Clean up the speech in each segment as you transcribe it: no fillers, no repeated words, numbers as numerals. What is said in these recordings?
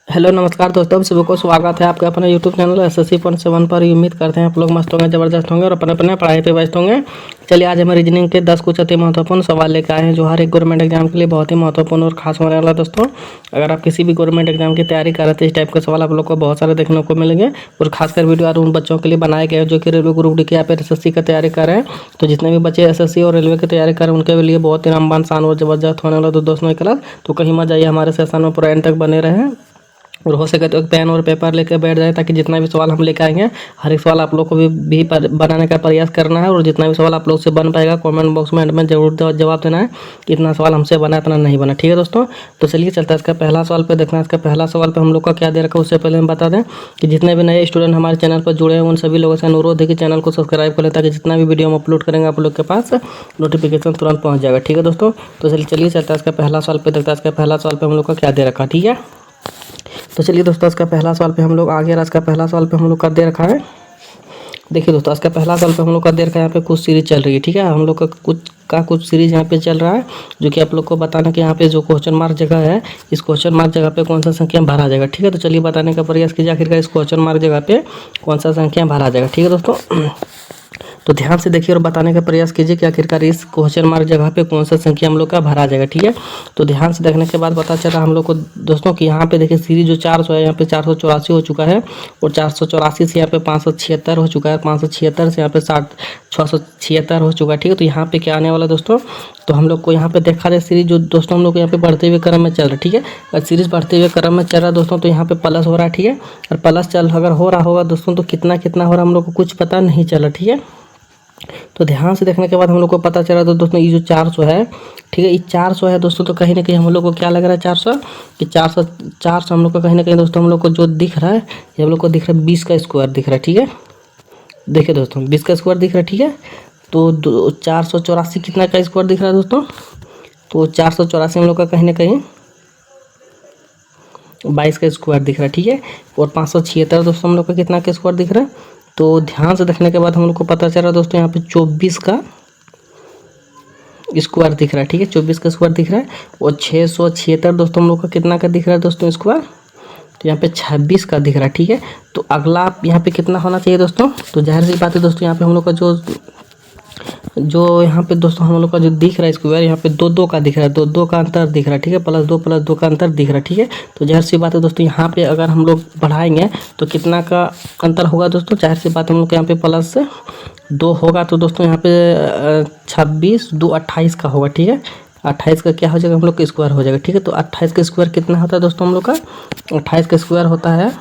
Hello नमस्कार दोस्तों, आप सभी को स्वागत है आपके अपने यूट्यूब चैनल SSC 7 पर। उम्मीद करते हैं आप लोग मस्त होंगे, ज़बरदस्त होंगे और अपने अपने पढ़ाई पे व्यस्त होंगे। चलिए आज हम रीजनिंग के 10 कुछ अति महत्वपूर्ण सवाल लेकर आए हैं जो हर एक गवर्नमेंट एग्जाम के लिए बहुत ही महत्वपूर्ण और खास होने वाला है। दोस्तों अगर आप किसी भी गवर्नमेंट एग्जाम की तैयारी कर रहे थे, इस टाइप के सवाल आप लोग को बहुत सारे देखने को मिलेंगे। और खासकर वीडियो आज उन बच्चों के लिए बनाए गए हैं जो कि रेलवे ग्रुप डी की या फिर SSC की तैयारी कर रहे हैं। तो जितने भी बच्चे SSC और रेलवे की तैयारी कर रहे हैं उनके लिए बहुत ही रामबान शान और जबरदस्त होने वाला। तो दोस्तों क्लास तो कहीं मत जाइए, हमारे सेशन में पूरा एंड तक बने रहें और हो सके तो एक पेन और पेपर लेकर बैठ जाए ताकि जितना भी सवाल हम लेकर आएंगे हर एक सवाल आप लोग को भी बनाने का प्रयास करना है। और जितना भी सवाल आप लोग से बन पाएगा कमेंट बॉक्स में एंड में जरूर जवाब देना है कि इतना सवाल हमसे बना इतना नहीं बना। ठीक है दोस्तों, तो चलिए चलता है इसका पहला सवाल पे देखना है। इसका पहला सवाल पे हम लोग का क्या दे रखा है उससे पहले हम बता दें कि जितने भी नए स्टूडेंट हमारे चैनल पर जुड़े हैं उन सभी लोगों से अनुरोध है कि चैनल को सब्सक्राइब कर लें ताकि जितना भी वीडियो हम अपलोड करेंगे आप लोग के पास नोटिफिकेशन तुरंत पहुँच जाएगा। ठीक है दोस्तों, तो चलिए चलता है इसका पहला सवाल पे देखता है। इसका पहला सवाल पे हम लोग का क्या दे रखा है। ठीक है, तो चलिए दोस्तों इसका पहला सवाल पे हम लोग आगे रहा। इसका पहला सवाल पे हम लोग का दे रखा है। देखिए दोस्तों इसका पहला सवाल पे हम लोग का दे रखा है, यहाँ पे कुछ सीरीज चल रही है। ठीक है, हम लोग का कुछ सीरीज यहाँ पे चल रहा है जो कि आप लोग को बताना कि यहाँ पे जो क्वेश्चन मार्क जगह है इस क्वेश्चन मार्क जगह पे कौन सा संख्या भरा जाएगा। ठीक है, तो चलिए बताने का प्रयास कीजिए आखिरकार इस क्वेश्चन मार्क जगह पे कौन सा संख्या भरा जाएगा। ठीक है दोस्तों, तो ध्यान से देखिए और बताने का प्रयास कीजिए कि आखिरकार इस क्वेश्चन मार्क जगह पे कौन सा संख्या हम लोग का भरा जाएगा। ठीक है, तो ध्यान से देखने के बाद पता चला हम लोग को दोस्तों कि यहाँ पे देखिए सीरीज जो 400 है यहाँ पे 484 हो चुका है और 484 से यहाँ पे 576 हो चुका है, 576 से यहाँ पे 676 हो चुका है। ठीक है, तो यहाँ पे क्या आने वाला दोस्तों, तो हम लोग को यहाँ पे देखा जाए सीरीज जो दोस्तों हम लोग को यहाँ पे बढ़ते हुए क्रम में चल रहा है। ठीक है, अगर सीरीज बढ़ते हुए क्रम में चल रहा है दोस्तों तो यहाँ पे प्लस हो रहा है। ठीक है, और प्लस चल अगर हो रहा होगा दोस्तों तो कितना कितना हो रहा है हम लोग को कुछ पता नहीं चला। ठीक है, तो ध्यान से देखने के बाद हम लोग को पता चला तो दोस्तों ये जो 400 है, ठीक है, ये 400 है दोस्तों, तो कहीं ना कहीं हम लोग को क्या लग रहा है 400 कि 400 हम लोग को कहीं ना कहीं दोस्तों हम लोग को जो दिख रहा है ये हम लोग को दिख रहा है 20 का स्क्वायर दिख रहा है। ठीक है, देखिए दोस्तों 20 का स्क्वायर दिख रहा है। ठीक है, तो 484 कितना का स्क्वायर दिख रहा है दोस्तों, तो 484 हम लोग का कहीं ना कहीं 22 का स्क्वायर दिख रहा है। ठीक है, और 576 दोस्तों हम लोग का कितना का स्क्वायर दिख रहा है, तो ध्यान से देखने के बाद हम लोग को पता चला दोस्तों यहाँ पे 24 का स्क्वायर दिख रहा है। ठीक है, 24 का स्क्वायर दिख रहा है और 676 दोस्तों हम लोग का कितना का दिख रहा है दोस्तों स्क्वायर, तो यहाँ पे 26 का दिख रहा है। ठीक है, तो अगला यहाँ पे कितना होना चाहिए दोस्तों, तो जाहिर सी बात है दोस्तों यहाँ पे हम लोग का जो यहाँ पे दोस्तों हम लोग का जो दिख रहा है स्क्वायर यहाँ पे 2 2 का दिख रहा है, 2 2 का अंतर दिख रहा है। ठीक है, प्लस 2 का अंतर दिख रहा है। ठीक है, तो जाहिर सी बात है दोस्तों यहाँ पे अगर हम लोग बढ़ाएंगे तो कितना का अंतर होगा दोस्तों, जाहिर सी बात हम लोग यहाँ पे प्लस 2 होगा तो दोस्तों यहाँ पे 26 2 28 का होगा। ठीक है, 28 का क्या हो जाएगा हम लोग का स्क्वायर हो जाएगा। ठीक है, तो 28 का स्क्वायर कितना होता है दोस्तों हम लोग का, 28 का स्क्वायर होता है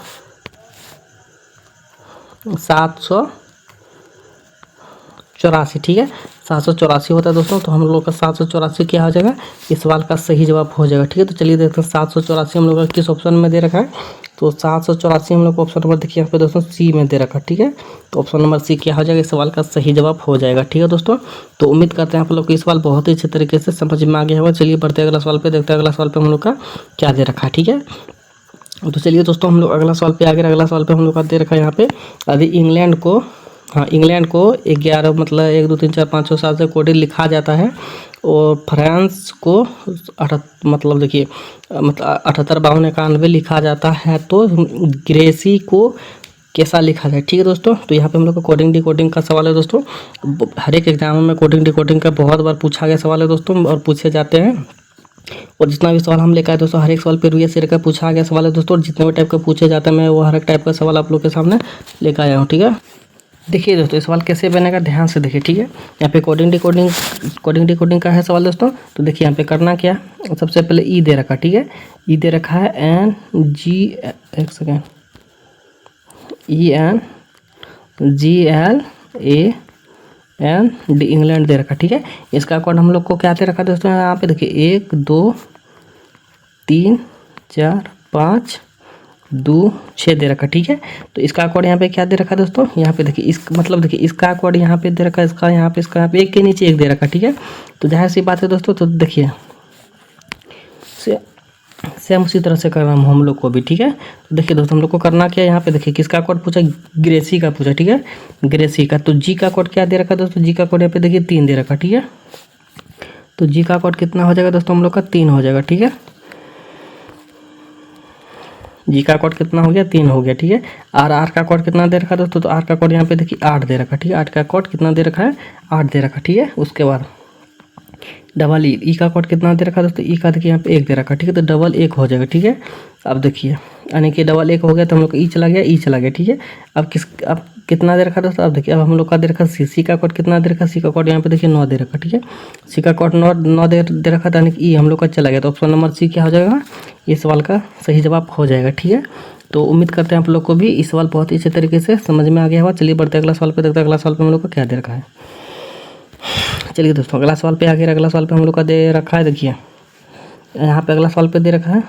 784। ठीक है, 784 होता है दोस्तों, तो हम लोग का 784 क्या हो जाएगा इस सवाल का सही जवाब हो जाएगा। ठीक है, तो चलिए देखते हैं 784 हम लोग का किस ऑप्शन में दे रखा है, तो 784 हम लोग को ऑप्शन नंबर देखिए यहाँ पे दोस्तों सी में दे रखा है। ठीक है, तो ऑप्शन नंबर सी क्या हो जाएगा इस सवाल का सही जवाब हो जाएगा। ठीक है दोस्तों, तो उम्मीद करते हैं आप लोग को इस सवाल बहुत ही अच्छे तरीके से समझ में आ गया होगा। चलिए बढ़ते अगला सवाल पे देखते हैं अगला सवाल पे हम लोग का क्या दे रखा है। ठीक है, तो चलिए दोस्तों हम लोग अगला सवाल पे आगे अगला सवाल पे हम लोग का दे रखा है यहाँ पे यदि इंग्लैंड को 11 मतलब 1 2 3 4 5 6 7 से कोडिंग लिखा जाता है और फ्रांस को मतलब देखिए मतलब 78 52 91 लिखा जाता है तो ग्रेसी को कैसा लिखा जाए। ठीक है दोस्तों, तो यहाँ पे हम लोग को कोडिंग डिकोडिंग का सवाल है दोस्तों। हर एक एग्जाम में कोडिंग डिकोडिंग का बहुत बार पूछा गया सवाल है दोस्तों और पूछे जाते हैं। और जितना भी सवाल हम लेकर आए दोस्तों हर एक सवाल पे रूए सिर का पूछा गया सवाल है दोस्तों, और जितने भी टाइप का पूछे जाते हैं मैं वो हर एक टाइप का सवाल आप लोग के सामने लेकर आया हूँ। ठीक है, देखिए दोस्तों सवाल कैसे बनेगा ध्यान से देखिए। ठीक है, यहाँ पे कोडिंग डिकोडिंग का है सवाल दोस्तों, तो देखिए यहाँ पे करना क्या, सबसे पहले ई दे रखा। ठीक है, ई दे रखा है एन जी एक सेकेंड ENGLAND इंग्लैंड दे रखा। ठीक है, इसका कोड हम लोग को क्या दे रखा दोस्तों, यहाँ पे देखिए 1 2 3 4 5 2 6 दे रखा। ठीक है, तो इसका कोड यहाँ पे क्या दे रखा दोस्तों, यहाँ पे देखिए इस मतलब देखिए इसका कोड यहाँ पे दे रखा, इसका यहाँ पे एक के नीचे एक दे रखा। ठीक है, तो जाहिर सी बात है दोस्तों, तो देखिए सेम उसी तरह से करना हम लोग को भी। ठीक है, तो देखिए दोस्तों हम लोग को करना क्या है, यहाँ पे देखिए किसका कोड पूछा, ग्रेसी का पूछा। ठीक है, ग्रेसी का, तो जी का कोड क्या दे रखा दोस्तों, जी का कोड यहाँ पे देखिए 3 दे रखा। ठीक है, तो जी का कोड कितना हो जाएगा दोस्तों हम लोग का 3 हो जाएगा। ठीक है, जी का कोड कितना हो गया 3 हो गया, ठीक है। आर का कोड कितना दे रखा है दोस्तों, तो आर का कोड यहाँ पे देखिए 8 दे रखा है, ठीक है। 8 का कोड कितना दे रखा है 8 दे रखा, ठीक है। उसके बाद डबल ई का कोड कितना दे रखा है दोस्तों, ई का देखिए यहाँ पे 1 दे रखा, ठीक है। तो डबल 1 हो जाएगा, ठीक है। अब देखिए यानी कि डबल 1 हो गया तो हम लोग का ई चला गया, ठीक है। अब कितना दे रखा दोस्तों, अब देखिए अब हम लोग का दे रखा सी का कोड कितना दे रखा, सी का कोड यहाँ पे देखिए 9 दे रखा, ठीक है। सी का कोड 9 दे रखा था, यानी कि ई हम लोग का चला गया। तो ऑप्शन नंबर सी क्या हो जाएगा, इस सवाल का सही जवाब हो जाएगा, ठीक है। तो उम्मीद करते हैं आप लोग को भी इस सवाल बहुत ही अच्छे तरीके से समझ में आ गया होगा। चलिए बढ़ते अगला सवाल पे, देखते हैं अगला सवाल पे हम लोग का क्या दे रखा है। चलिए दोस्तों अगला सवाल पे आ गया। अगला सवाल पे हम लोग का दे रखा है, देखिए यहाँ पे अगला सवाल पे दे रखा है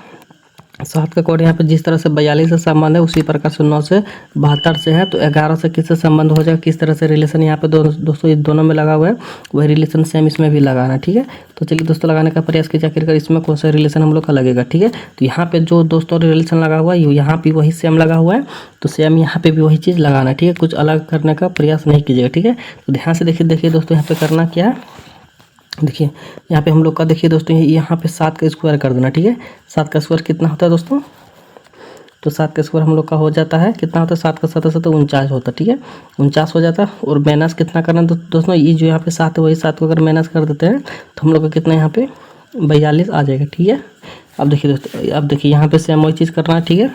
7 का कोड यहाँ पे जिस तरह से 42 से संबंध है उसी प्रकार से 9 से 72 से है, तो 11 से किससे संबंध हो जाएगा, किस तरह से रिलेशन यहाँ पे दोस्तों इस दोनों में लगा हुआ है, वही रिलेशन सेम इसमें भी लगाना, ठीक है। तो चलिए दोस्तों लगाने का प्रयास कीजिए आखिरकार इसमें कौन सा रिलेशन हम लोग का लगेगा, ठीक है। तो यहाँ पे जो दोस्तों रिलेशन लगा हुआ है यहाँ पे वही सेम लगा हुआ है, तो सेम यहाँ पे भी वही चीज़ लगाना, ठीक है। कुछ अलग करने का प्रयास नहीं कीजिएगा, ठीक है। तो ध्यान से देखिए दोस्तों यहाँ पे करना क्या है, देखिए यहाँ पे हम लोग का देखिए दोस्तों यहाँ पे 7 का स्क्वायर कर देना, ठीक है। 7 का स्क्वायर कितना होता है दोस्तों, तो 7 का स्क्वायर हम लोग का हो जाता है कितना होता है, 7 का 7 तो 49 होता है, ठीक है। 49 हो जाता है और माइनस कितना करना है दोस्तों, ये जो यहाँ पे 7 है वही 7 को अगर माइनस कर देते हैं तो हम लोग का कितना यहाँ पे 42 आ जाएगा, ठीक है। अब देखिए दोस्तों, अब देखिए यहाँ पे सेम वही चीज़ करना है, ठीक है।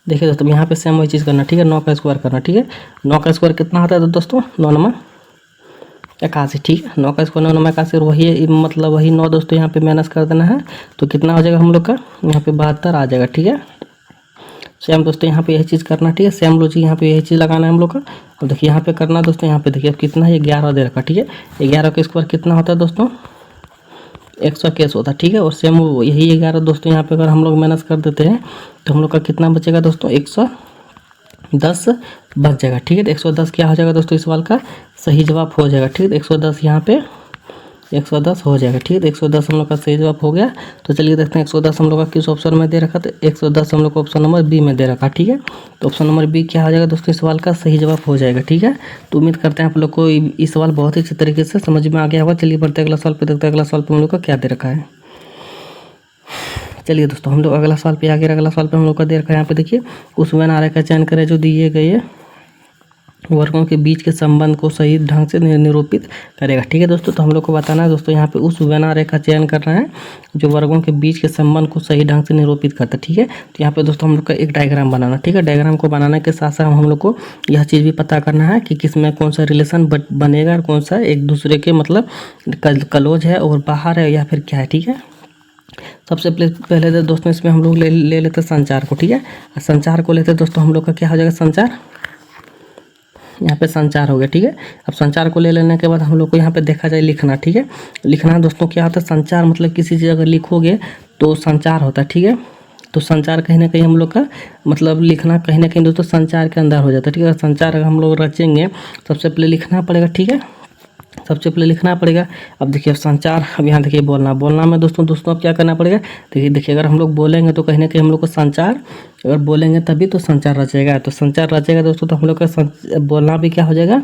देखिए दोस्तों यहाँ पे सेम वही चीज़ करना, ठीक है। 9 का स्क्वायर करना, ठीक है। 9 का स्क्वायर कितना होता है दोस्तों, 9 नंबर 81, ठीक है। 9 का स्क्वायर 9 नंबर 81 और वही मतलब वही 9 दोस्तों यहाँ पे माइनस कर देना है, तो कितना हो जाएगा हम लोग का यहाँ पे 72 आ जाएगा, ठीक है। सेम दोस्तों यहाँ पे यही चीज़ करना, ठीक है। सेम लॉजिक यहाँ पे यही चीज़ लगाना है हम लोग का। अब देखिए यहाँ पे करना दोस्तों, यहाँ पे देखिए अब कितना है 11 दे रखा, ठीक है। 11 का स्क्वायर कितना होता है दोस्तों 121 होता है, ठीक है। और सेम यही 11 दोस्तों यहाँ पे अगर हम लोग माइनस कर देते हैं तो हम लोग का कितना बचेगा दोस्तों 110 बच जाएगा, ठीक है। तो 110 क्या हो जाएगा दोस्तों इस सवाल का सही जवाब हो जाएगा, ठीक है। 110 यहाँ पे 110 हो जाएगा, ठीक है। तो 110 हम लोग का सही जवाब हो गया। तो चलिए देखते हैं 110 हम लोग का किस ऑप्शन में दे रखा, तो 110 हम लोग को ऑप्शन नंबर बी में दे रखा, ठीक है। तो ऑप्शन नंबर बी क्या हो जाएगा दोस्तों इस सवाल का सही जवाब हो जाएगा, ठीक है। तो उम्मीद करते हैं आप लोग को इस सवाल बहुत ही अच्छे तरीके से समझ में आ गया होगा। चलिए बढ़ते अगला सवाल पे, देखते हैं अगला सवाल पे हम लोग का क्या दे रखा है। चलिए दोस्तों हम लोग अगला सवाल पे आ गया। अगला सवाल पे हम लोग का दे रखा है यहाँ पे देखिए उस व्यनारे का चयन करें जो दिए गए वर्गों के बीच के संबंध को सही ढंग से निरूपित करेगा, ठीक है दोस्तों। तो हम लोग को बताना है दोस्तों यहाँ पे उस व्यनारे का चयन करना है जो वर्गों के बीच के संबंध को सही ढंग से निरूपित करता है, ठीक है। तो यहाँ पे दोस्तों हम लोग का एक डायग्राम बनाना, ठीक है। डायग्राम को बनाने के साथ साथ हम लोग को यह चीज़ भी पता करना है कि किस में कौन सा रिलेशन बनेगा और कौन सा एक दूसरे के मतलब क्लोज है और बाहर है या फिर क्या है, ठीक है। सबसे पहले दोस्तों इसमें हम लोग ले लेते हैं संचार को, ठीक है। संचार को लेते हैं दोस्तों हम लोग का क्या हो जाएगा संचार, यहाँ पे संचार हो गया, ठीक है। अब संचार को ले लेने के बाद हम लोग को यहाँ पे देखा जाए लिखना, ठीक है। लिखना दोस्तों क्या होता है संचार मतलब किसी चीज़ अगर लिखोगे तो संचार होता है, ठीक है। तो संचार कहीं ना कहीं हम लोग का मतलब लिखना कहीं ना कहीं दोस्तों संचार के अंदर हो जाता है, ठीक है। संचार अगर हम लोग रचेंगे सबसे पहले लिखना पड़ेगा, ठीक है। सबसे पहले लिखना पड़ेगा। अब देखिए संचार, अब यहाँ देखिए बोलना में दोस्तों अब क्या करना पड़ेगा, देखिए अगर हम लोग बोलेंगे तो कहीं ना कहीं हम लोग को संचार, अगर बोलेंगे तभी तो संचार रचेगा। तो संचार रचेगा दोस्तों तो हम लोग का बोलना भी क्या हो जाएगा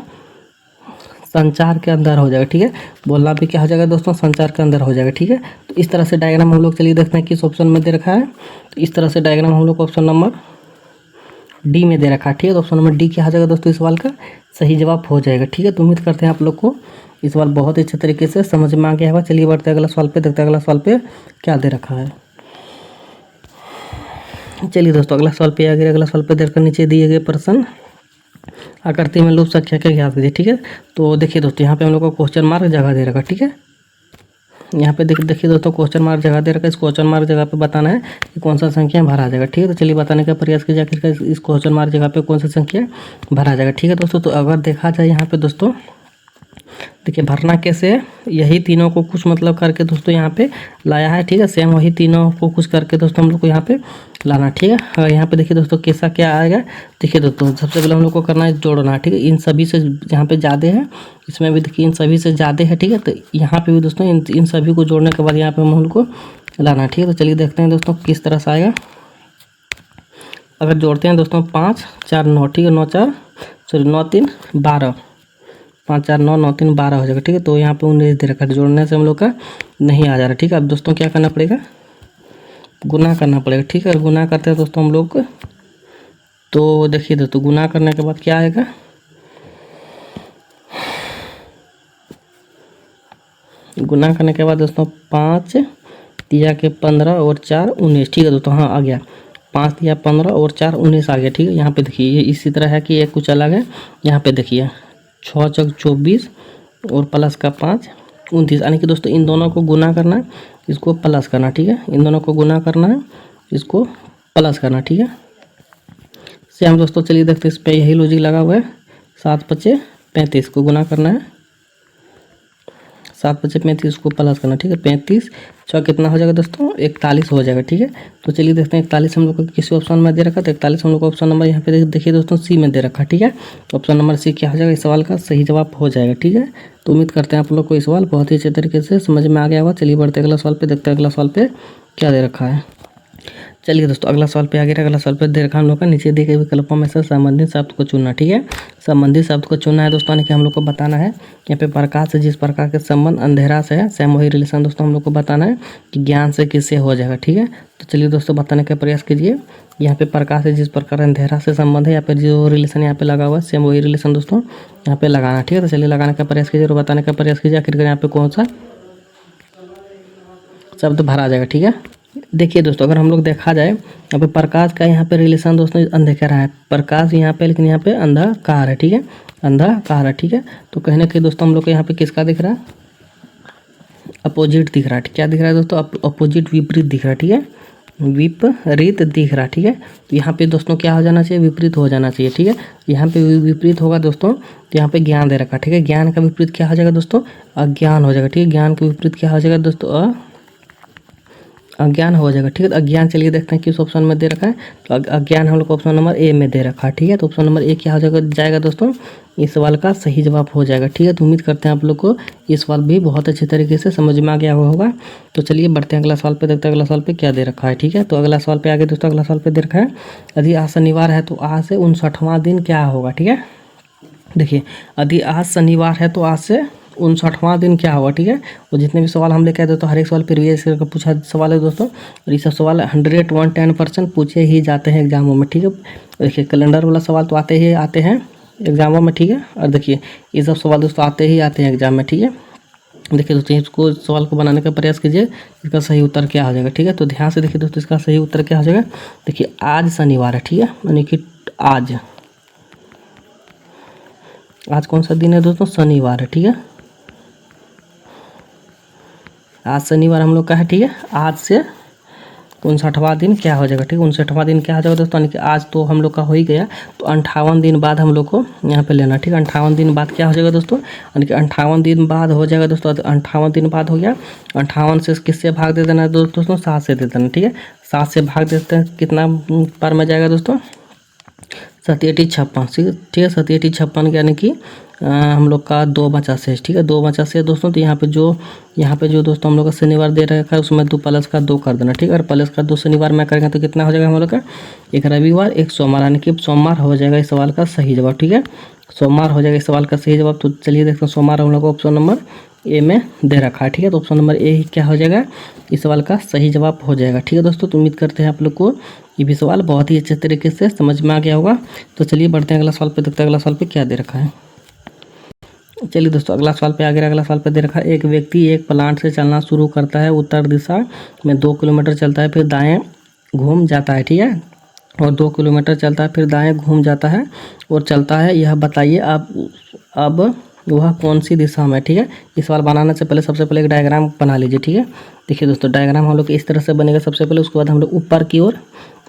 संचार के अंदर हो जाएगा, ठीक है। बोलना भी क्या हो जाएगा दोस्तों संचार के अंदर हो जाएगा, ठीक है। तो इस तरह से डायग्राम हम लोग चलिए देखते हैं किस ऑप्शन में दे रखा है। तो इस तरह से डायग्राम हम लोग को ऑप्शन नंबर डी में दे रखा है, ठीक है। तो ऑप्शन नंबर डी क्या हो जाएगा दोस्तों इस सवाल का सही जवाब हो जाएगा, ठीक है। तो उम्मीद करते हैं आप लोग को इस सवाल बहुत अच्छे तरीके से समझ में आ गया होगा। चलिए बढ़ते हैं अगला सवाल पे, देखते हैं अगला सवाल पे क्या दे रखा है। चलिए दोस्तों अगला सवाल पे आ गया। अगला सवाल पे देखकर नीचे दिए गए प्रश्न आकृति में लूप संख्या क्या ज्ञात कीजिए, ठीक है। तो देखिए दोस्तों यहाँ पे हम लोग को क्वेश्चन मार्क जगह दे रखा, ठीक है। यहाँ पे देखिए दोस्तों क्वेश्चन मार्क जगह दे रखा है। इस क्वेश्चन मार्क जगह पे बताना है कि कौन सा संख्या भरा जाएगा, ठीक है। तो चलिए बताने का प्रयास कीजिए आखिरकार इस क्वेश्चन मार्क जगह पे कौन सा संख्या भरा जाएगा, ठीक है दोस्तों। तो अगर देखा जाए यहाँ पे दोस्तों देखिए भरना कैसे है, यही तीनों को कुछ मतलब करके दोस्तों यहाँ पे लाया है, ठीक है। सेम वही तीनों को कुछ करके दोस्तों हम लोग को यहाँ पे लाना, ठीक है। यहाँ पे देखिए दोस्तों कैसा क्या आएगा, देखिए दोस्तों सबसे पहले हम लोग को करना है जोड़ना, ठीक है। इन सभी से यहाँ पे ज़्यादा है, इसमें भी देखिए इन सभी से ज़्यादा है, ठीक है। तो यहाँ पे भी दोस्तों इन सभी को जोड़ने के बाद यहाँ पे हम लोग को लाना, ठीक है। तो चलिए देखते हैं दोस्तों किस तरह से आएगा। अगर जोड़ते हैं दोस्तों 5 4 9, ठीक है। 9 3 12, 5 4 9 9 3 12 हो जाएगा, ठीक है। तो यहाँ पे 19 दे रखा है, जोड़ने से हम लोग का नहीं आ जा रहा, ठीक है। अब दोस्तों क्या करना पड़ेगा गुना करना पड़ेगा, ठीक है। गुना करते हैं दोस्तों हम लोग, तो देखिए दोस्तों गुना करने के बाद क्या आएगा, गुना करने के बाद दोस्तों 5 तिया के 15 और 4 19, ठीक है दोस्तों। हाँ आ गया, 5 तिया 15 और 4 19 आ गया, ठीक है। यहाँ पे देखिए ये इसी तरह है कि एक कुछ अलग है। यहाँ पे देखिए 6 चौक 24 और प्लस का 5 29, यानी कि दोस्तों इन दोनों को गुना करना है, इसको प्लस करना, ठीक है। इन दोनों को गुना करना है, इसको प्लस करना, ठीक है। सेम दोस्तों चलिए देखते हैं, इस पर यही लॉजिक लगा हुआ है। 7 पचे 35 को गुना करना है, 7 पचे 35 को प्लस करना, ठीक है। 35 छः कितना हो जाएगा दोस्तों, 41 हो जाएगा, ठीक है। तो चलिए देखते हैं 41 हम लोग को किसी ऑप्शन में दे रखा, तो 41 हम लोग को ऑप्शन नंबर यहाँ पे देखिए दोस्तों सी में दे रखा, ठीक है। तो ऑप्शन नंबर सी क्या हो जाएगा, इस सवाल का सही जवाब हो जाएगा, ठीक है। तो उम्मीद करते हैं आप लोग को इस सवाल बहुत ही अच्छे तरीके से समझ में आ गया होगा। चलिए बढ़ते अगला सवाल पे, देखते हैं अगला सवाल पे क्या दे रखा है। चलिए दोस्तों अगला सवाल पे आ गया। अगला सवाल पे दे रखा हम लोग का, नीचे दिए गए विकल्पों में से संबंधित शब्द को चुनना, ठीक है। संबंधित शब्द को चुनना है दोस्तों, यानी कि हम लोग को बताना है यहाँ पे प्रकाश से जिस प्रकार के संबंध अंधेरा से है, सेम वही रिलेशन दोस्तों हम लोग को बताना है कि ज्ञान से किससे हो जाएगा, ठीक है। तो चलिए दोस्तों बताने का प्रयास कीजिए। यहाँ पे प्रकाश से जिस प्रकार अंधेरा से संबंध है, यहाँ पे जो रिलेशन यहाँ पे लगा हुआ है सेम वही रिलेशन दोस्तों यहाँ पे लगाना, ठीक है। तो चलिए लगाने का प्रयास कीजिए और बताने का प्रयास कीजिए आखिरकार यहाँ पे कौन सा शब्द भरा जाएगा, ठीक है। देखिए दोस्तों अगर हम लोग देखा जाए यहाँ पे प्रकाश का यहाँ पे रिलेशन दोस्तों अंधेरा है, प्रकाश यहाँ पे लेकिन यहाँ पे अंधकार है, ठीक है। अंधकार है, ठीक है। तो कहीं ना कहीं दोस्तों हम लोग को यहाँ पे किसका दिख रहा है, अपोजिट दिख रहा है। क्या दिख रहा है दोस्तों, अपोजिट विपरीत दिख रहा है, ठीक है। विपरीत दिख रहा है, ठीक है। तो यहाँ पे दोस्तों क्या हो जाना चाहिए, विपरीत हो जाना चाहिए, ठीक है। यहाँ पे विपरीत होगा दोस्तों, तो यहाँ पे ज्ञान दे रखा है, ठीक है। ज्ञान का विपरीत क्या हो जाएगा दोस्तों, अज्ञान हो जाएगा, ठीक है। ज्ञान का विपरीत क्या हो जाएगा दोस्तों, अज्ञान हो जाएगा, ठीक है। तो अज्ञान चलिए देखते हैं किस ऑप्शन में दे रखा है। तो अज्ञान हम लोग को ऑप्शन नंबर ए में दे रखा है, ठीक है। तो ऑप्शन नंबर ए क्या हो जाएगा दोस्तों, इस सवाल का सही जवाब हो जाएगा, ठीक है। तो उम्मीद करते हैं आप लोग को ये सवाल भी बहुत अच्छे तरीके से समझ में आ गया होगा। तो चलिए बढ़ते हैं अगला सवाल पे, देखते हैं अगला सवाल पे क्या दे रखा है, ठीक है। तो अगला सवाल पे आगे दोस्तों, अगला सवाल पे दे रखा है यदि आज शनिवार है तो आज से 59वां दिन क्या होगा, ठीक है। देखिए यदि आज शनिवार है तो आज से 59वां दिन क्या होगा, ठीक है। और जितने भी सवाल हम लेके आए तो हर एक सवाल प्रीवियस करके पूछा सवाल है दोस्तों, और ये सब सवाल 110% पूछे ही जाते हैं एग्जामों में, ठीक है। देखिए कैलेंडर वाला सवाल तो आते हैं एग्जामों में, ठीक है। और देखिए ये सब सवाल दोस्तों आते हैं एग्जाम में, ठीक है। देखिए दोस्तों इसको सवाल को बनाने का प्रयास कीजिए, इसका सही उत्तर क्या हो जाएगा, ठीक है। तो ध्यान से देखिए दोस्तों इसका सही उत्तर क्या हो जाएगा। देखिए आज शनिवार है, ठीक है, यानी कि आज कौन सा दिन है दोस्तों, शनिवार है, ठीक है। आज शनिवार हम लोग का है, ठीक है। आज से 59वां दिन क्या हो जाएगा, ठीक है। 59वां दिन क्या हो जाएगा दोस्तों, यानी कि आज तो हम लोग का हो ही गया, तो 58 दिन बाद हम लोग को यहाँ पे लेना, ठीक है। 58 दिन बाद क्या हो जाएगा दोस्तों, यानी कि 58 दिन बाद हो जाएगा दोस्तों। 58 दिन बाद हो गया, 58 से किससे भाग दे देना है दोस्तों, 7 से दे देना, ठीक है। 7 से भाग देते हैं कितना पर में जाएगा दोस्तों, 57 ठीक है। 57 यानी कि हम लोग का 2 बचा शेष, ठीक है। 2 बचा शेष दोस्तों। तो यहाँ पे जो दोस्तों हम लोग का शनिवार दे रखा है उसमें 2 प्लस का 2 कर देना, ठीक है। और प्लस का 2 शनिवार में करेंगे तो कितना हो जाएगा हम लोग का, एक रविवार एक सोमवार, यानी कि सोमवार हो जाएगा इस सवाल का सही जवाब, ठीक है। सोमवार हो जाएगा इस सवाल का सही जवाब। तो चलिए देखते हैं, सोमवार हम लोग को ऑप्शन नंबर ए में दे रखा है, ठीक है। तो ऑप्शन नंबर ए ही क्या हो जाएगा, इस सवाल का सही जवाब हो जाएगा, ठीक है दोस्तों। तो उम्मीद करते हैं आप लोग को ये भी सवाल बहुत ही अच्छे तरीके से समझ में आ गया होगा। तो चलिए बढ़ते हैं अगला सवाल पे, देखते हैं अगला सवाल पे क्या दे रखा है। चलिए दोस्तों अगला सवाल पे आ गया। अगला सवाल पे दे रखा है एक व्यक्ति एक प्लांट से चलना शुरू करता है, उत्तर दिशा में 2 किलोमीटर चलता है, फिर दाएं घूम जाता है, ठीक है। और 2 किलोमीटर चलता है, फिर दाएं घूम जाता है और चलता है, यह बताइए अब वह कौन सी दिशा में, ठीक है। इस सवाल बनाने से पहले सबसे पहले एक डायग्राम बना लीजिए, ठीक है। देखिए दोस्तों डायग्राम हम लोग इस तरह से बनेगा सबसे पहले, उसके बाद हम लोग ऊपर की ओर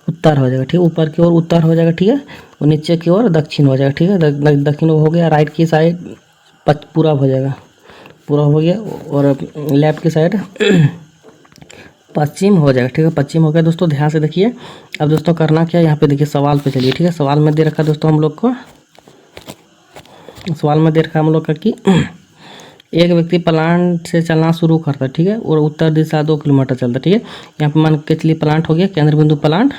उत्तर हो जाएगा, ठीक है। ऊपर की ओर उत्तर हो जाएगा, ठीक है। और नीचे की ओर दक्षिण हो जाएगा, ठीक है। दक्षिण हो गया, राइट की साइड पूरा हो जाएगा, पूरा हो गया, और लेफ्ट की साइड पश्चिम हो जाएगा, ठीक है। पश्चिम हो गया दोस्तों, ध्यान से देखिए। अब दोस्तों करना क्या है, यहाँ पे देखिए सवाल पे चलिए, ठीक है। सवाल में दे रखा दोस्तों हम लोग को, सवाल में दे रखा हम लोग का कि एक व्यक्ति प्लांट से चलना शुरू करता है, ठीक है। और उत्तर दिशा 2 किलोमीटर चलता है, ठीक है। यहाँ पे मान के चलिए प्लांट हो गया, केंद्र बिंदु प्लांट,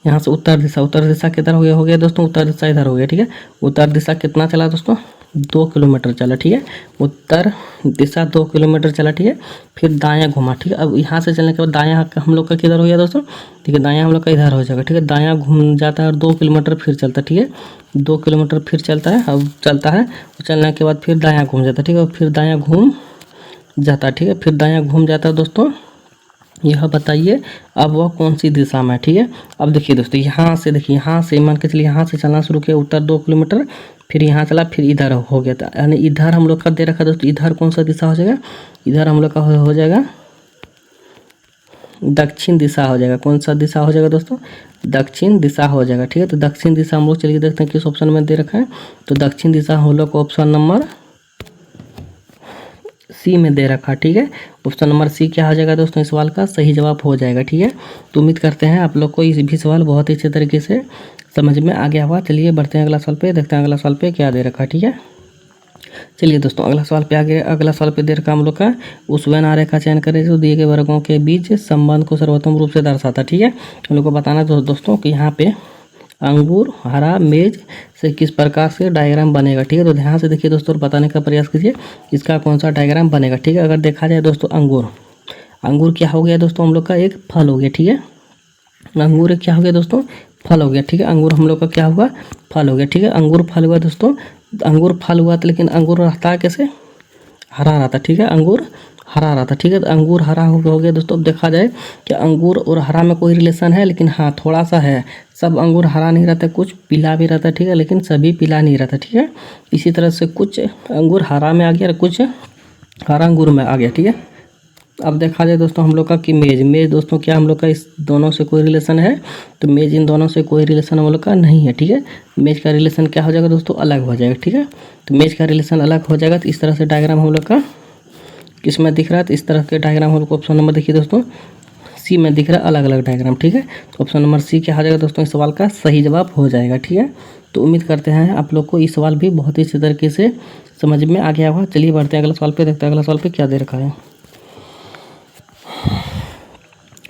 यहाँ से उत्तर दिशा किधर हो गया दोस्तों, उत्तर दिशा इधर हो गया, ठीक है। उत्तर दिशा कितना चला दोस्तों, 2 किलोमीटर चला, ठीक है। उत्तर दिशा 2 किलोमीटर चला, ठीक है। फिर दायां घुमा, ठीक है। अब यहाँ से चलने के बाद दायां हम लोग का किधर हो गया दोस्तों, ठीक है। दायां हम लोग का इधर हो जाएगा, ठीक है। दायां घूम जाता है और 2 किलोमीटर फिर चलता है, ठीक है। 2 किलोमीटर फिर चलता है, अब चलता है और चलने के बाद फिर दायां घूम जाता है, ठीक है। और फिर दायां घूम जाता है, ठीक है। फिर दायां घूम जाता है दोस्तों। यह बताइए अब वह कौन सी दिशा में है, ठीक है। अब देखिए दोस्तों, यहाँ से देखिए, यहाँ से मान के चलिए यहाँ से चलना शुरू किया उत्तर 2 किलोमीटर, फिर यहाँ चला, फिर इधर हो गया था, यानी इधर हम लोग का दे रखा दोस्तों। इधर कौन सा दिशा हो जाएगा, इधर हम लोग का हो जाएगा दक्षिण दिशा हो जाएगा। कौन सा दिशा हो जाएगा दोस्तों, दक्षिण दिशा हो जाएगा, ठीक है। तो दक्षिण दिशा हम लोग चलिए देखते हैं किस ऑप्शन में दे रखा है। तो दक्षिण दिशा हम लोग को ऑप्शन नंबर सी में दे रखा, ठीक है। ऑप्शन नंबर सी क्या हो जाएगा दोस्तों, इस सवाल का सही जवाब हो जाएगा, ठीक है। तो उम्मीद करते हैं आप लोग को इस भी सवाल बहुत ही अच्छे तरीके से समझ में आ गया होगा। चलिए बढ़ते हैं अगला सवाल पे, देखते हैं अगला सवाल पे क्या दे रखा, ठीक है। चलिए दोस्तों, अगला सवाल पे आगे, अगला सवाल पे दे रखा हम लोग का, उस वन आरेख का चयन करें जो दिए गए वर्गों के बीच संबंध को सर्वोत्तम रूप से दर्शाता, ठीक है। हम लोग को बताना दोस्तों कि यहाँ पे अंगूर हरा मेज से किस प्रकार से डायग्राम बनेगा, ठीक है। तो ध्यान से देखिए दोस्तों, बताने का प्रयास कीजिए इसका कौन सा डायग्राम बनेगा, ठीक है। अगर देखा जाए दोस्तों, अंगूर क्या हो गया दोस्तों, हम लोग का एक फल हो गया, ठीक है। अंगूर क्या हो गया दोस्तों, फल हो गया, ठीक है। अंगूर हम लोग का क्या हुआ, फल हो गया, ठीक है। अंगूर फल हुआ दोस्तों, अंगूर फल हुआ तो लेकिन अंगूर रहता है कैसे, हरा रहता, ठीक है। अंगूर हरा रहता, ठीक है। तो अंगूर हरा हो गया दोस्तों। अब देखा जाए कि अंगूर और हरा में कोई रिलेशन है, लेकिन हाँ थोड़ा सा है। सब अंगूर हरा नहीं रहता, कुछ पीला भी रहता, ठीक है, लेकिन सभी पीला नहीं रहता, ठीक है। इसी तरह से कुछ अंगूर हरा में आ गया और कुछ हरा अंगूर में आ गया, ठीक है। अब देखा जाए दोस्तों हम लोग का कि मेज दोस्तों क्या हम लोग का इस दोनों से कोई रिलेशन है, तो मेज इन दोनों से कोई रिलेशन हम लोग का नहीं है, ठीक है। मेज का रिलेशन क्या हो जाएगा दोस्तों, अलग हो जाएगा, ठीक है। तो मेज का रिलेशन अलग हो जाएगा। तो इस तरह से डायग्राम हम लोग का किस में दिख रहा है, तो इस तरह के डायग्राम हम लोग को ऑप्शन नंबर देखिए दोस्तों सी में दिख रहा है, अलग अलग डायग्राम, ठीक है। तो ऑप्शन नंबर सी क्या हो जाएगा दोस्तों, इस सवाल का सही जवाब हो जाएगा, ठीक है। तो उम्मीद करते हैं आप लोग को ये सवाल भी बहुत ही अच्छे तरीके से समझ में आ गया होगा। चलिए बढ़ते हैं अगला सवाल पे, देखते हैं अगला सवाल पे क्या दे रखा है।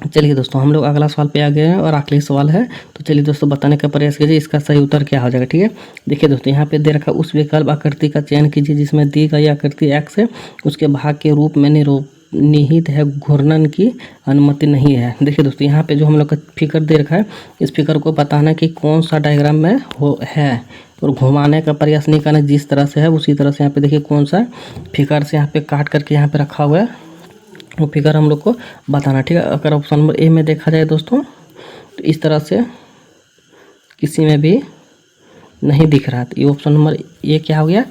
चलिए दोस्तों, हम लोग अगला सवाल पे आ गए हैं और आखिरी सवाल है। तो चलिए दोस्तों, बताने का प्रयास कीजिए इसका सही उत्तर क्या हो जाएगा, ठीक है। देखिए दोस्तों, यहाँ पे दे रखा उस विकल्प आकृति का चयन कीजिए जिसमें दी गई आकृति एक्स है, उसके भाग के रूप में निहित है, घूर्णन की अनुमति नहीं है। देखिए दोस्तों, यहाँ पे जो हम लोग का फिगर दे रखा है, इस फिगर को बताना कि कौन सा डायग्राम में है और घुमाने का प्रयास नहीं करना, जिस तरह से है उसी तरह से यहाँ पे देखिए कौन सा फिगर से यहाँ पे काट करके यहाँ पे रखा हुआ है, वो फिगर हम लोग को बताना, ठीक है। अगर ऑप्शन नंबर ए में देखा जाए दोस्तों, तो इस तरह से किसी में भी नहीं दिख रहा, तो ये ऑप्शन नंबर ए क्या हो गया,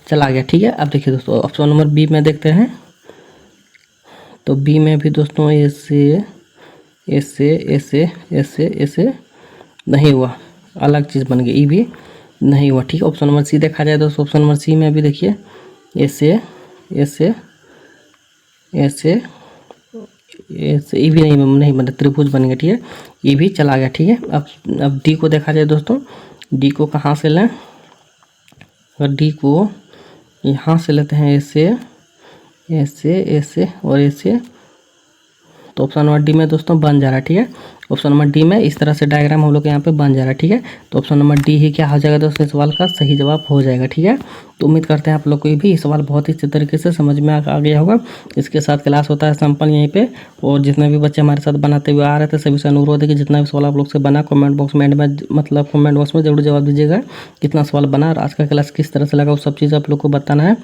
चला गया, ठीक है। अब देखिए दोस्तों, ऑप्शन नंबर बी में देखते हैं। तो बी में भी दोस्तों ऐसे ऐसे ऐसे ऐसे ऐसे नहीं हुआ, अलग चीज़ बन गई, ये भी नहीं हुआ, ठीक है। ऑप्शन नंबर सी देखा जाए दोस्तों, ऑप्शन नंबर सी में भी देखिए ऐसे ऐसे ऐसे ऐसे, ये भी नहीं बना, त्रिभुज बन गया, ठीक है। ये भी चला गया, ठीक है। अब डी को देखा जाए दोस्तों, डी को कहाँ से लें, और डी को यहाँ से लेते हैं ऐसे ऐसे ऐसे और ऐसे, तो ऑप्शन नंबर डी में दोस्तों बन जा रहा है, ठीक है। ऑप्शन नंबर डी में इस तरह से डायग्राम हम लोग के यहाँ पे बन जा रहा है, ठीक है। तो ऑप्शन नंबर डी ही क्या हो जाएगा दोस्तों, इस सवाल का सही जवाब हो जाएगा, ठीक है। तो उम्मीद करते हैं आप लोग को भी ये सवाल बहुत ही अच्छे तरीके से समझ में आ गया होगा। इसके साथ क्लास होता है संपन्न यहीं पे, और जितने भी बच्चे हमारे साथ बनाते हुए आ रहे थे सभी से अनुरोध है कि जितना भी सवाल आप लोग से बना कमेंट बॉक्स में मतलब कमेंट बॉक्स में जरूर जवाब दीजिएगा, कितना सवाल बना और आज का क्लास किस तरह से लगा, वो सब चीज़ आप लोग को बताना है।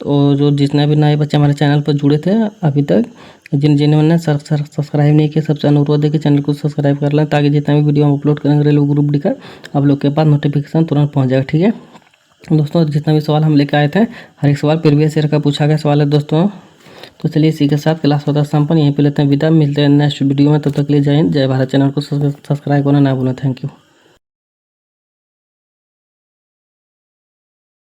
तो जो जितने भी नए बच्चे हमारे चैनल पर जुड़े थे अभी तक, जिन्होंने सब्सक्राइब नहीं किया, सबसे अनुरोध है कि चैनल को सब्सक्राइब कर लें, ताकि जितना भी वीडियो हम अपलोड करेंगे रेलवे ग्रुप डी का आप लोग के पास नोटिफिकेशन तुरंत पहुंच जाएगा, ठीक है। दोस्तों, जितना भी सवाल हम लेकर आए थे, हर एक सवाल प्रीवियस ईयर का पूछा गया सवाल है दोस्तों। तो चलिए इसी के साथ क्लास होता है संपन्न, यहीं पे लेते हैं विदा, मिलते हैं नेक्स्ट वीडियो में। तब तक के लिए जय हिंद, जय भारत। चैनल को सब्सक्राइब करना ना भूलें। Thank you.